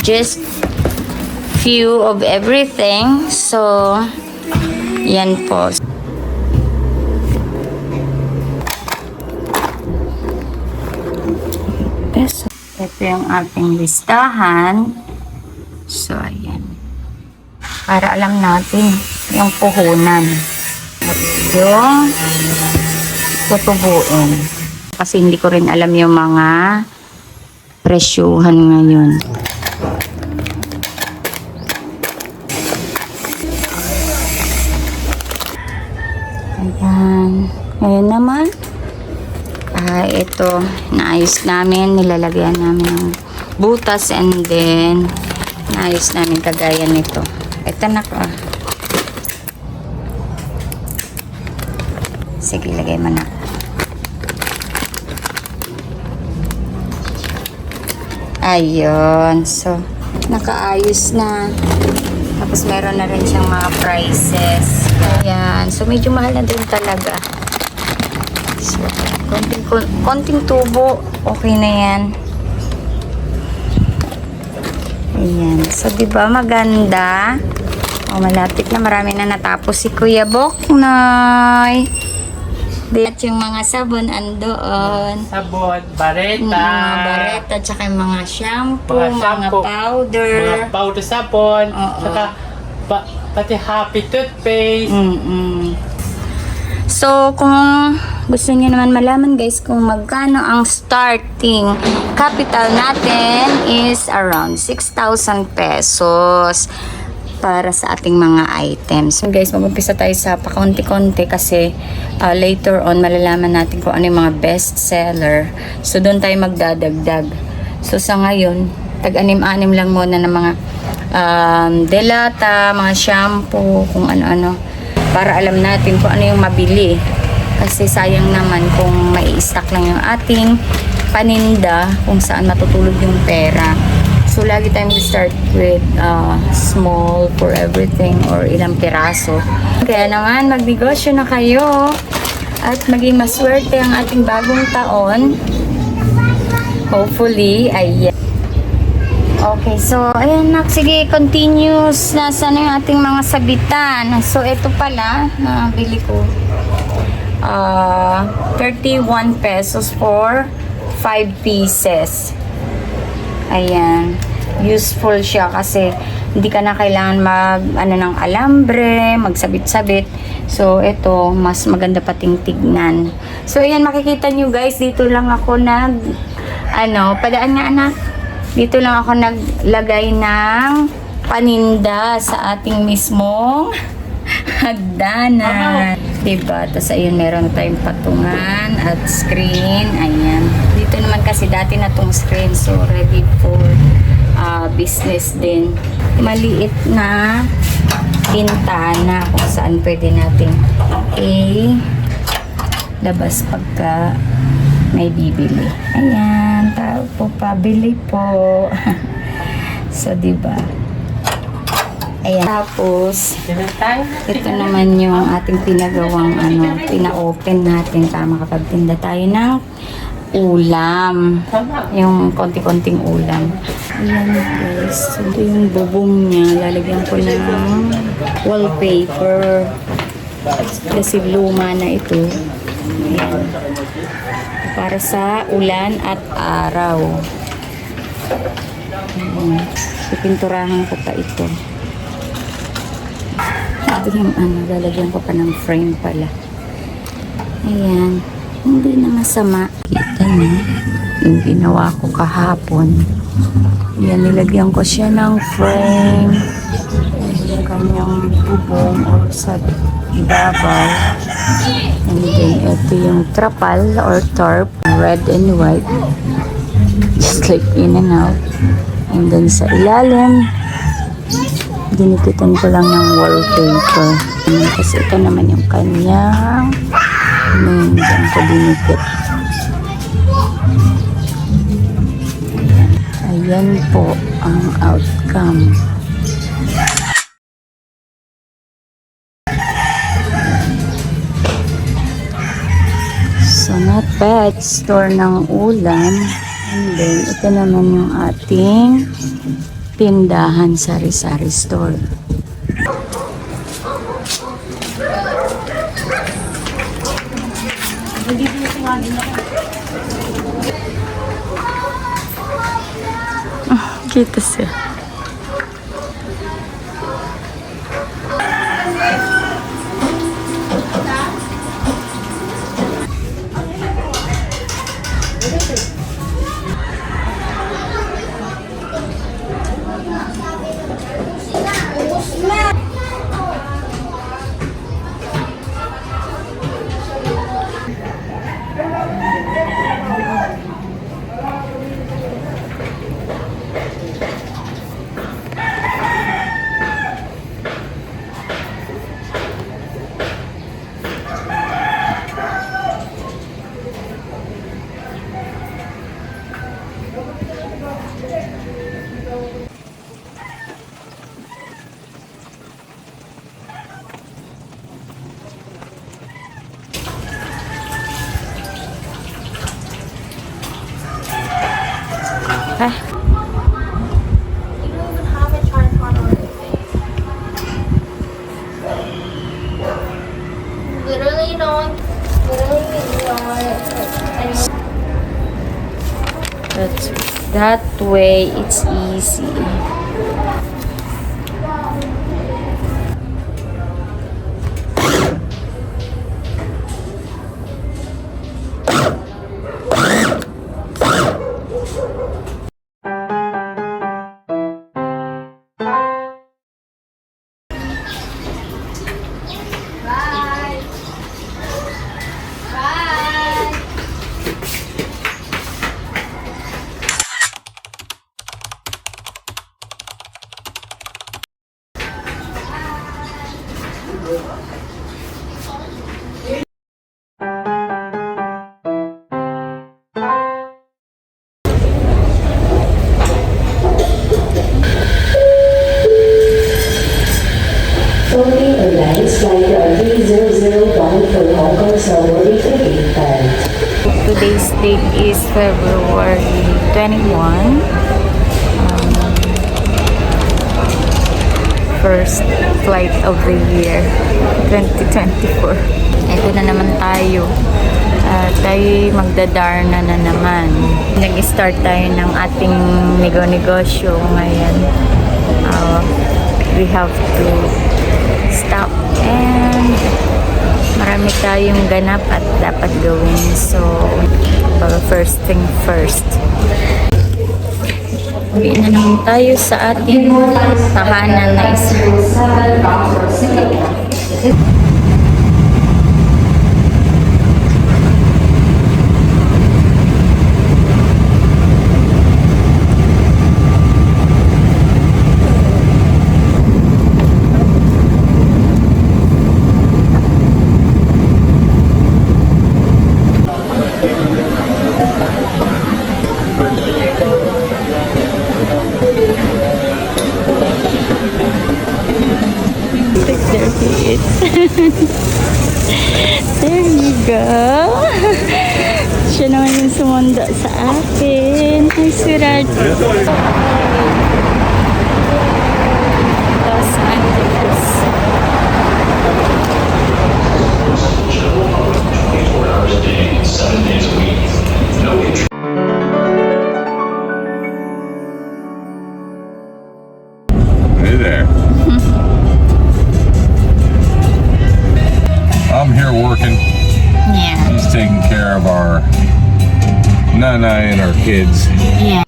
Just few of everything. So, yan po. So, ito yung ating listahan. So, ayan. Para alam natin yung puhunan at yung tutubuin. Kasi hindi ko rin alam yung mga presyuhan ngayon. Ayan. Ngayon naman, ito, naayos namin, nilalagyan namin ng butas and then naayos namin kagaya nito. Ito na ko. Sige, lagay mo na. Ayun. So, nakaayos na. Tapos meron na rin siyang mga prices. Ayan. So, medyo mahal na din talaga. So, konting tubo. Okay na yan. Ayan. So, diba maganda? O, malapit na. Marami na natapos si Kuya Boknoy. At yung mga sabon andoon. Sabon, bareta. Mga bareta, tsaka yung mga shampoo, mga powder. Mga powder sabon. Oo. Tsaka pati happy toothpaste. So, kung gusto niyo naman malaman guys kung magkano ang starting capital natin is around 6,000 pesos para sa ating mga items. So guys, mag-umpisa tayo sa pakonti-konti kasi later on malalaman natin kung ano yung mga best seller. So doon tayo magdadagdag. So sa ngayon, tag-anim-anim lang muna ng mga delata, mga shampoo, kung ano-ano, para alam natin kung ano yung mabili. Kasi sayang naman kung mai-stock lang yung ating paninda kung saan matutulog yung pera. So, lagi tayong start with small for everything or ilang piraso. Kaya naman, magnegosyo na kayo at maging maswerte ang ating bagong taon. Hopefully, ayan. Okay, so, ayan na. Sige, continuous. Nasaan yung ating mga sabitan? So, ito pala, nabili ko. 31 pesos for 5 pieces. Ayan. Useful siya kasi hindi ka na kailangan ng alambre, magsabit-sabit. So, ito, mas maganda pating tignan. So, ayan, makikita nyo guys, dito lang ako padaan nga anak. Dito lang ako naglagay ng paninda sa ating mismong hagdanan. Diba? Tapos, ayun, meron tayong patungan at screen. Ayan. Dito naman kasi dati na tong screen. So, ready for business din. Maliit na bintana kung saan pwede natin labas pagka may bibili. Ayan. Tao po, pabili po. So, diba? Ayan. Tapos, ito naman yung ating pinagawang pina-open natin para makapagtinda tayo ng ulam. Yung konti-konting ulam. Ayan guys. Ito yung bubong niya. Lalagyan ko ng wallpaper. Kasi luma na ito. Ayan. Para sa ulan at araw. Ayan. Pipinturahan ko pa ito. Ito yung lalagyan ko pa ng frame pala. Ayan. Hindi na masama. Kita niyo, yung ginawa ko kahapon. Yan, nilagyan ko siya ng frame. Yung kanyang bubong or sa ibabaw. And then, ito yung trapal or tarp. Red and white. Just like in and out. And then, sa ilalim, dinikitan ko lang ng wallpaper. Kasi ito naman yung kanyang diyan ko dinikit. Ayan po ang outcome. So, not bad. Store ng ulam. And then, ito naman yung ating tindahan sari-sari store. Kita siya. Ah, You don't even have a tripod or anything. Literally no one. that's that way it's easy. Bye. Bye. Philippine Airlines Flight 300 bound for Hong Kong Saudi for gate 5. Today's date is February 21. First flight of the year 2024. Ito na naman tayo. Tayo magdadarna na naman. Nag-start tayo ng ating negosyo ngayon. We have to stop and marami tayong ganap at dapat gawin. So, first thing first. Uwi na naman tayo sa ating tahanan na isa. There he is. There you go. Siya naman yung sumunda sa akin. Ay, surat. Los Angeles. Hey there. I'm here working. Yeah. He's taking care of our Nana and our kids. Yeah.